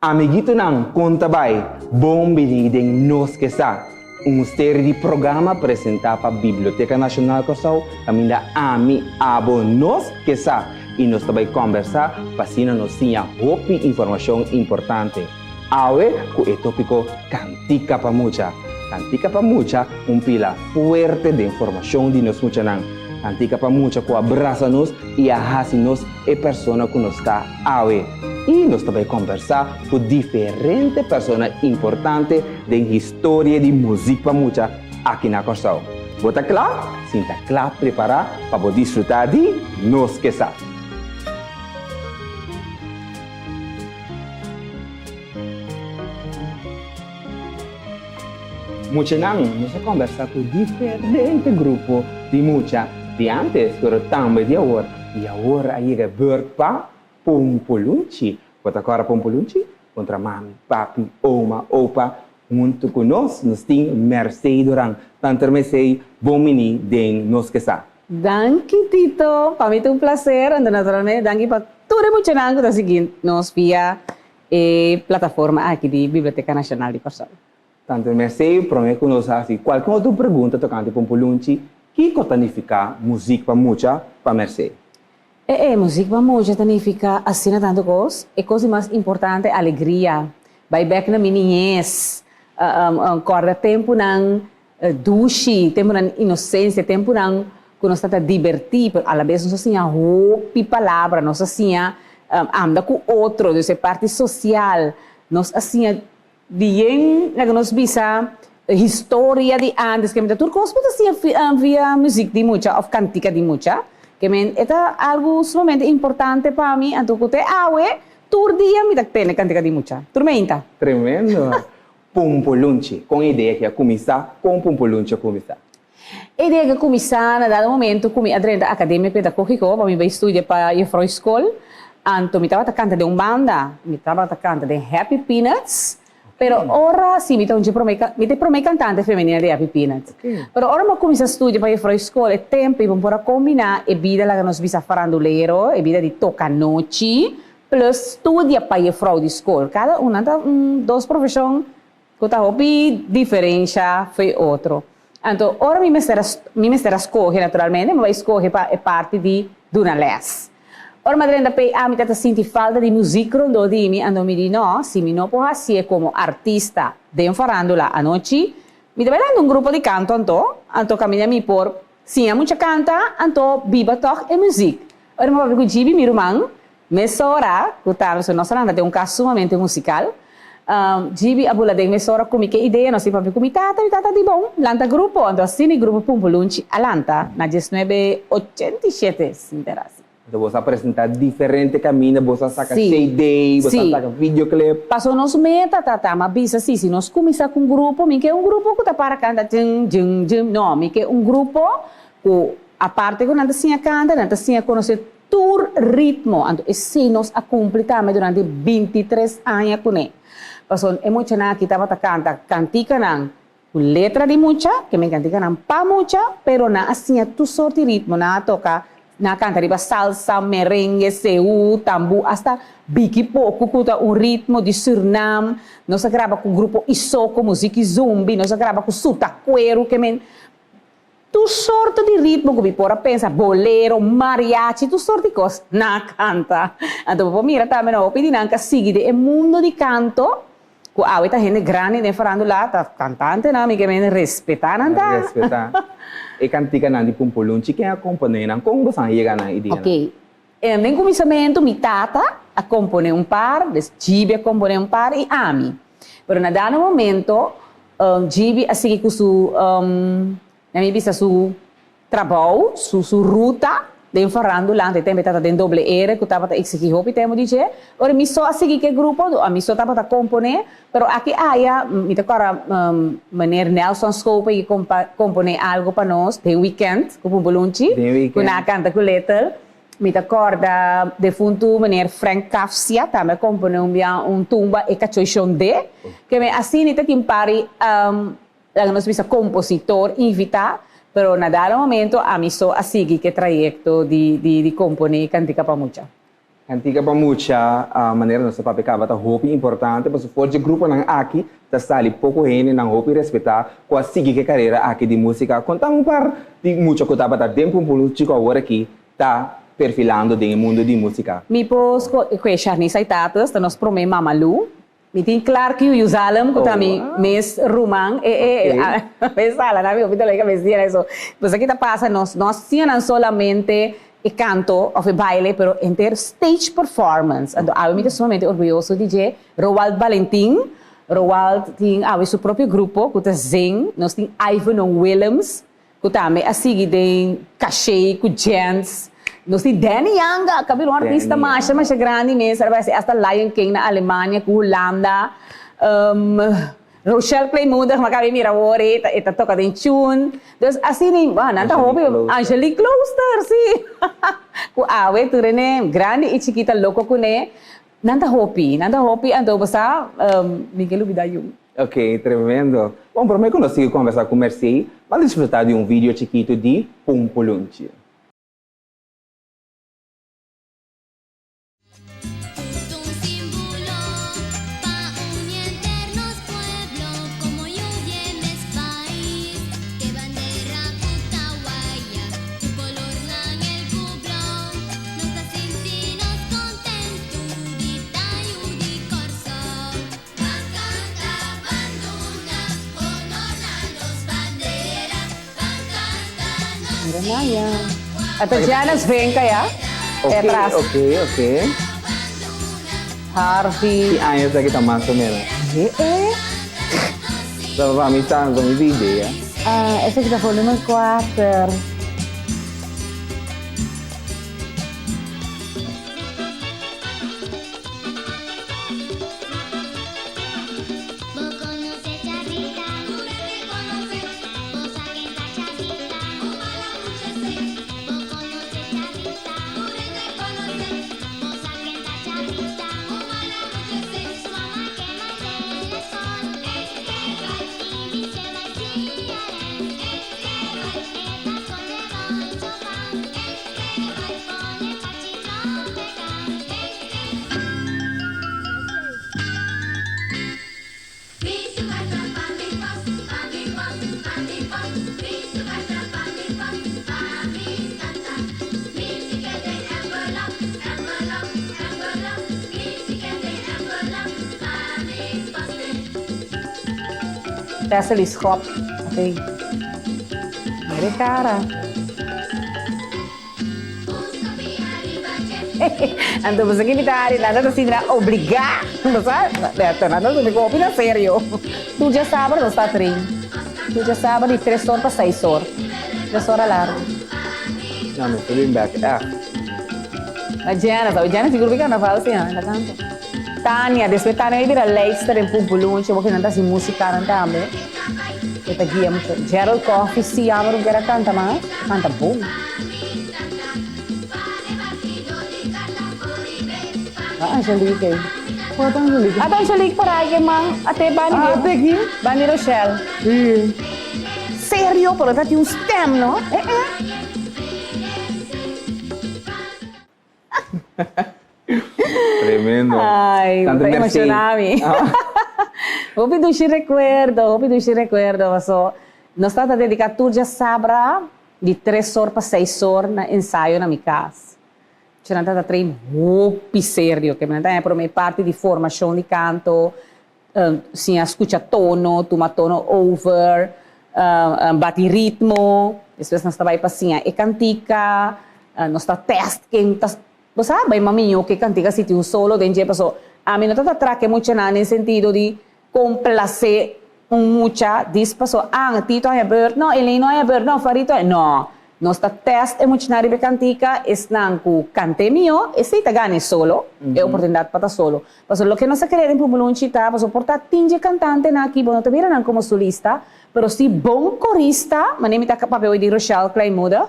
Amiguito ng Contabay, bom binideng nos que sa. Um série de programa apresentado para a Biblioteca Nacional Corsau, kami da ami abo nos que sa. E nós também conversar para sina nos tinha hopi informação importante. Awe, com o tópico Cantica pa Mucha. Cantica pa Mucha, pila fuerte de informação de nos mucha nang. Cantica pa Mucha, com abraça-nos e arrasa-nos e persona que nos está awe. E nós também conversar com diferentes pessoas importantes da história de música pa Mucha aqui na Corsau. Bota claro? Sinta claro preparar para poder desfrutar de Nos Que Sa. Mucha nang, nós vamos conversar com diferentes grupos de Mucha de antes, pero também de agora. E agora aí é bird pa Pompolunci. Bota agora Pompolunci contra mami, papi, oma, opa. Junto conosco, nós temos Mercedes Durang. Tanto Mercedes, bom menino de Nos Que Sa. Danke, Tito. Para mim é um prazer. Ando naturalmente, danke para todo mundo que está seguindo nos via plataforma aqui de Biblioteca Nacional de Corsau. Tanto Mercedes, prometo que nós fazemos qualquer outra pergunta tocante Pompolunci, que significa música para Mucha para Mercedes? Música para Mucha significa assim tanto coisa. É coisa mais importante, alegria. Vai back na minha niñez. Corda tempo nang dushi, tempo nang inocência, tempo nang que nós está divertir, pero a vez nós assim a roupa palavra, nós assim anda com outro, de parte social, nós assim bien que nós bisa história de antes que me tudo coisa assim via música de Mucha ou cantica de Mucha, que me é algo sumamente importante para mim, então que te awe tur dia me tem cantica de Mucha. Turmenta. Tremendo. Pompolunci, com a ideia que ia começar, com Pompolunci a começar. A ideia que começar, na dado momento, como a da academia pedagógica, para mim vai estudar para a Frau School, então me estava cantando de uma banda, me estava cantando de Happy Peanuts, pero ora sim, me promei cantante feminina de Happy Peanuts. Pero ora me comecei a estudar para a Frau School, é tempo para combinar a vida que nós visa faranduleiro, a vida de toca-noite, plus estudia para a Frau de School. Cada uma tem duas profissões que tem diferença foi outro. Então, ora me será escolher naturalmente, mas vai escolher para parte de uma les. Ora, madrenda pe a mi tata senti falta di música rondo di mi, ando mi di no, se mi non può essere come artista de farandola a noite, mi deve dare un gruppo di canto anto cammina mi por, sim, a muita canta, anto biba toch e musica. Ora, ma proprio gibi mi rumang, mesora, kutalo so nostra anda de un caso sumamente musical. Gibi abula de mesora come che idea, non si proprio come tata di bom, lanta gruppo, ando assini gruppo Pompolunci alanta, na 1987, si interessa. Então, você apresentar diferentes caminhos, você saca CD, você saca videoclip. Passou nos meta, mas bisa se nós começar com um grupo, me que um grupo que tá para cantar, não, me que um grupo, a parte que nós tinha canta, nós tinha conhecer todo ritmo, então assim nós a completar durante 23 anos com ele. Passou emocionar que estava canta, cantica não, com letra de Mucha, que me cantica não pa Mucha, pero na assim tu sorte ritmo, na toca na canta riba salsa, merengue, seu, tambu, hasta biki pouco, kuta ritmo de Suriname. Nós grava com o grupo Isoko, música zumbi, nós grava com Sutaquero, que men tu sorte de ritmo que me pora pensa, bolero, mariachi, tu sorte de coisa na canta. Então, vou mirar também na opinião que sigue de mundo de canto, que a gente grande ne farando lá, tá cantante, não, me que men respeitar, não tá? Respeitar. E cantica não de Pompolunci, quem acompanha não? Como você chega na ideia? Ok. No começamento, minha tata acompanha par, Gibi acompanha par e Ami. Mas na dado momento, Gibi assim que na minha vista, su trabalho, su ruta, de farando lá, tem tata de doble R, que estava exigir hopi temo dice. Ora mi so assim que grupo, a mi so tava ta compone, pero aqui aya, mi te cara maneira Nelson Scope que compone algo para nós, de weekend, com Pompolunci, com na canta com letra. Mi te acorda de fundo maneira Frank Kafsia, também compone um tumba e cachoichon de, que me assim nita timpari nós bisa compositor invitar. Pero nada momento a mí so así que trayecto de componer cantica para mucha. Antica pa mucha maneira nossa papel tá hopi importante, mas for de grupo nang aqui, tá sali pouco rene nang hopi respeitar com a seguir que carreira aqui de música. Contamos par de mucho que tava tá tempo político agora aqui tá perfilando no mundo de música. Mi pos question ni sa itatas, ta nos prome mamalu. Mi tin clar que o usalam ko tami mes rumang mes sala na mi opito like mes dia eso. Pues aquí ta pasa nos tienen solamente e canto of a baile, pero enter stage performance. Ando awe mi sumamente orgulhoso DJ Roald Valentin. Roald tem awe su próprio grupo, que tá zing, nós tem Ivan Williams, que também a seguir de cachê, com gents. Nós tem Danny Young, cabelo artista mais grande mesmo, hasta Lion King na Alemanha, com Holanda. Rochelle Playmood, makabi mira ori, ita toca din tune. Então, assim, nanta hobby, Angelique Closter, sim. Ku awe, tu rene, grande e chiquita, louco com ne. Nanta hobby, ando basta, Miguel Ubidayum. Ok, tremendo. Bom, para mim, quando eu consigo conversar com o Mercy, vamos desfrutar de um vídeo chiquito de Pumpulunchi. Mira na yan. At Janice vem kaya? Okay, Etras. okay. Harvey. Si ayos na kita más o menos. Sa mami tanto mi video. Esse aqui tá volume 4. Tesla Scott. Okay. Mire cara. Ando você que me dá, nada assim, obrigar. Não sabe? Nada me copia sério. Tu já sabe, não está trem. Tu já sabe de 3 horas para 6 horas. 3 horas largo. Não, mas tô bem back. A Jana siguro que não fala assim, na canto. Tania, depois Tania vira leiter em Pumpulunchi, porque não está assim música não também. Kita guia muito. Gerald Coffee, se ama não quer canta mais, canta bom. Angelique. Quanto Angelique? Até Angelique para aí, mãe. Até Bani. Até aqui? Bani Rochelle. Sério, pero tá tinha um stem, não? Tremendo. Ai, Tanto tá merci. emocionado. Hopi do si recuerdo, so, nós estamos dedicando tudo já sabra de 3 horas para 6 horas na ensaio na minha casa. C'è andata treino hopi serio, che è per me parte di formazione di canto, si ascolta tono, tuma tono over, bati ritmo, depois nós estava aí passinha e cantica, nós está test que você sabe, maminho que cantica se tu solo dentro passou. A mim não está atrás que muito nada no sentido de complacer mucha, diz passou, Tito é bird, não, ele não é bird, não, Farito é, não. Nostra test emocionale per cantica è stanco cante mio e se gane solo è opportunità per solo. Paso lo che non sa querer in pubblicità, paso porta tinge cantante na chi bono te viran come solista, però si bon corista, ma ne mi ta capabile di Rochelle Playmood.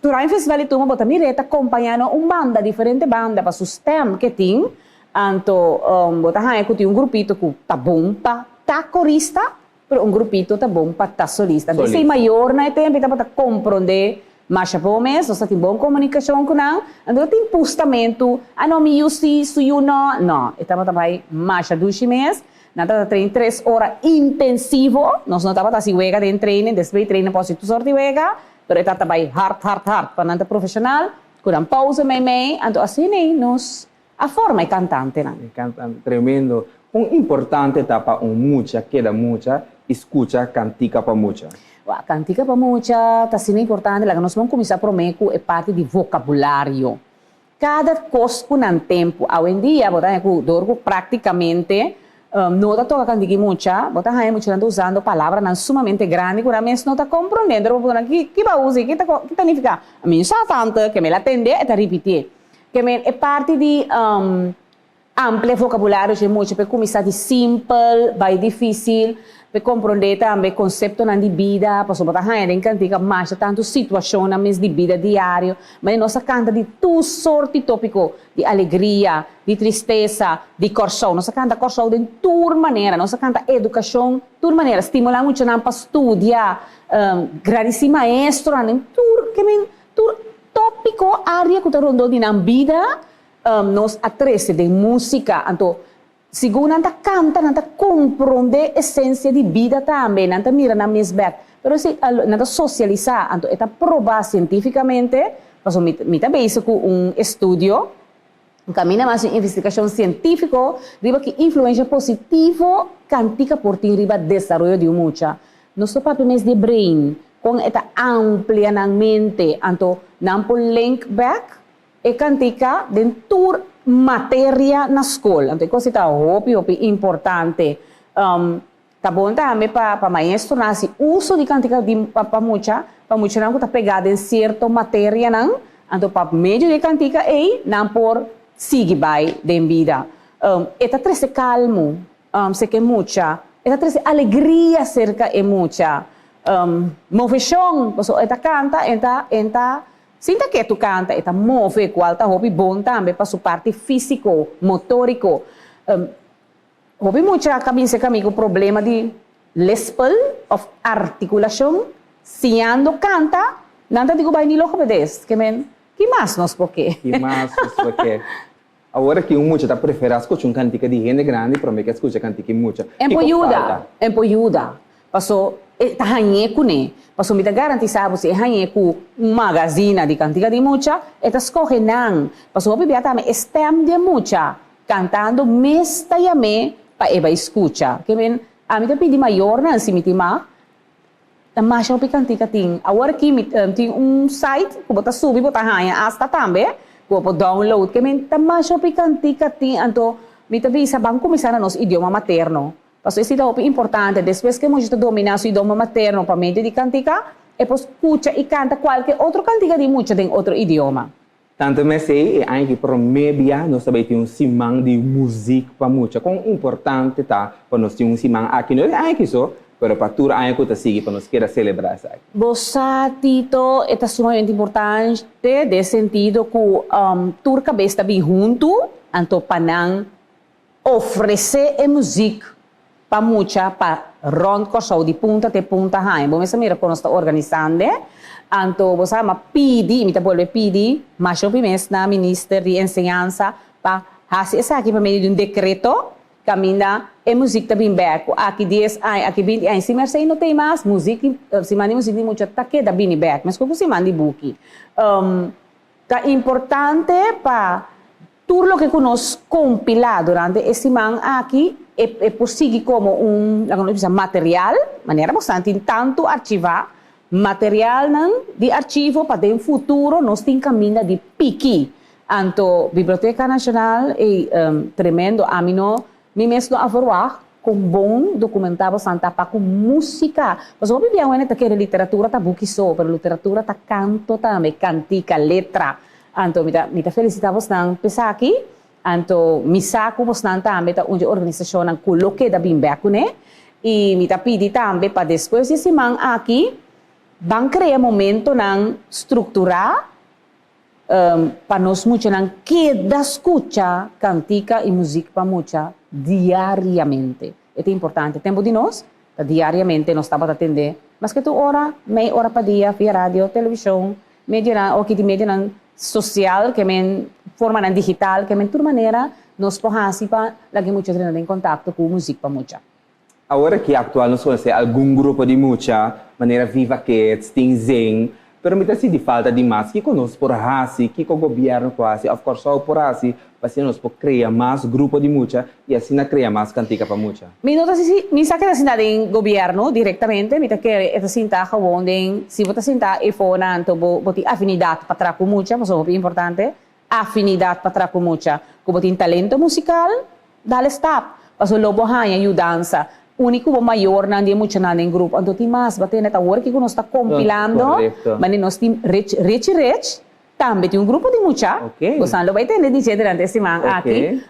Tu rai in festival tu ma bota mi reta accompagnano un banda differente banda paso stem che tin anto bota hai cu un gruppito cu ta bompa ta corista. Pero un grupito tá bom para estar solista. Se maior na tempo tá para compreender Mas pomes, nós temos boa comunicação com não, então tem postamento, não me usi, suyu não, estamos também mais duas meses, nós temos 3 horas intensivo, nós não estamos assim wega de treino, depois treino posso tu sorte wega, pero está também hard, para não profissional, com uma pausa meio, então assim nós a forma é cantante, não? Cantante, tremendo. Importante etapa, mucha, queda mucha, escucha, cantica para mucha. Cantica para mucha, está sendo importante, que nós vamos começar a prometer é parte de vocabulário. Cada coisa com um tempo, hoje em dia, dorgo praticamente, não está toca cantica mucha, aí mucha está usando palavras sumamente grandes, que não está compreendendo, que vai usar, que significa, a mim só tanto, que me la atende e está repetir. Que é parte de amplo vocabulário, é muito, para começar de simples, vai difícil, para compreender também conceito de vida, para sobre a gente cantica mais tanto situação de vida diário, mas nossa canta de tudo sorte tópico de alegria, de tristeza, de corção, nossa canta corção de toda maneira, nossa canta educação, de toda maneira, estimula muito para estudar, gradeci maestro, tudo tópico área que está rondando na vida, nos atrece de música, então segundo nanta canta, nanta compreende a essência de vida também, nanta mira na mesma, pero se nanta socializar, então é provar cientificamente, mas me também isso com estudo, caminha mais uma investigação científica, riba que influência positiva cantica por ti riba desenvolvimento de mucha, nosso papel mês de brain, com esta amplia na mente, então não por link back e cantica dentro matéria na escola. Então, coisa está hopi importante. Tá bom também para maestro, nasi uso de cantica para muita não está pegada em certa matéria não. Então, para meio de cantica não por seguir vai de vida. Eta trece calmo, se que muita. Eta trece alegria cerca e muita. Moveção, so eta canta, enta sinta que tu canta, eta move, qual tá hobby bom também para sua parte físico, motórico. Hobby muita cabeça comigo problema de lespel of articulação, se ando canta, nada digo vai ni logo obedecer, que mais nós porque? Que mais nós porque? Agora que mucha está preferindo escuchar uma cantica de gente grande, para mim que escucha cantica mucha. Empoiuda. Passou tá hanheco né. Passou me dá garantiza você hanheco magazina de cantica de mucha, eta escorre não. Passou bebia também stem de mucha, cantando mesta e me para eba escucha. Que a mim pedi maior não se me tima. A mais eu cantica tem. Agora que tem site que bota subir bota hanha hasta também. Por download, que mais eu cantica tem, então me avisa bang começar nos idioma materno. Parce que isso é importante, depois que a gente domina o idioma materno para meio de cantica, e depois escuta e canta qualquer outra cantica de mucha em outro idioma. Tanto me sei, e anche para meia, nós também temos um simão de música para mucha, com importante tá, para nós ter simão aqui, não é anche só, pero para tudo anche que sigue para nós queira celebrar isso. Você, Tito, é sumamente importante, de sentido que turca cabeça bem junto, então para não oferecer a música para mucha, para rond corso de punta até punta hain. Bom, essa mira quando está organizando, então você ama pedir, me tá bolando pedir, mas eu primeiro na ministra de ensinança para fazer essa aqui para meio de decreto, caminha e música também back. Aqui 10 anos, aqui 20 anos, se mercei não tem mais música, se manda música de mucha tá que da bem back, mas como se manda book. Tá importante para tudo o que nós compilar durante esse ano aqui é possível como material, maneira bastante tanto arquivar material de arquivo para no futuro nós tem caminho de pique. Então, Biblioteca Nacional é tremendo, a mim não me mesmo a com bom documentado santa para com música. Mas eu vivia que a literatura tá buque só, pero literatura tá canto também, cantica, letra. Então, me felicitava não pensar aqui. Então, me saco bastante também da organização que coloque da bimbeco, né? E me pedi também para depois desse man aqui, vão criar momento não estruturar para nós muito não queda escuta cantica e música para muita diariamente. É importante. Tempo de nós, diariamente nós estamos a atender, mas que tu hora, meia hora para dia, via rádio, televisão, media o que de media social que men forma na digital que men de maneira nós podemos para lagi muito treinando em contato com música para muita. Agora que atual nós conhecemos algum grupo de mucha, maneira viva que tem zen, pero me si de falta de mais, que conosco por assim, que com o governo quase, of course, só por assim, assim nós podemos criar mais grupo de mucha e assim na criar mais cantica para mucha. Mi nota si mi sa que da sinda em governo diretamente, mi ta que esta sinta gewoon den, si bota sinta e fona anto boti afinidade para tra com mucha, mas é importante, afinidade para tra com mucha, com boti talento musical, dale stop, paso lobo hanya ajudança. Único maior na dia muito na em grupo, então tem mais bater neta work que nós está compilando, mas nós tem rich, também tem um grupo de mucha, gostando vai ter de dizer durante esse ano aqui,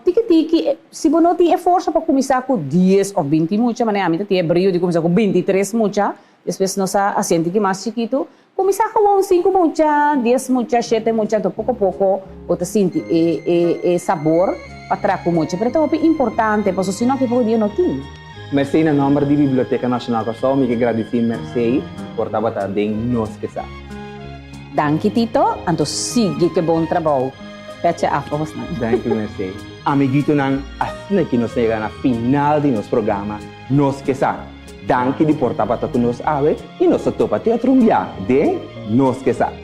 tiki se você não tem força para começar com 10 ou 20 mucha, mas a mim tem brilho de começar com 23 mucha, depois nós assente que mais chiquito, começar com 5 mucha, 10 mucha, 7 mucha, então pouco a pouco você sente e sabor para trazer com mucha, pero é importante, porque senão que pode não tem. Merci na nome da Biblioteca Nacional do Sol, me agradecer merci por estar nos que sa. Danke Tito, anto sige que bom trabalho. Pece afos na. Thank you, merci. Amiguito nang asna que nos chega na final de nosso programa Nos que sa. Danke de portar para conosco ave e nos topa te atrumbia de Nos que sa.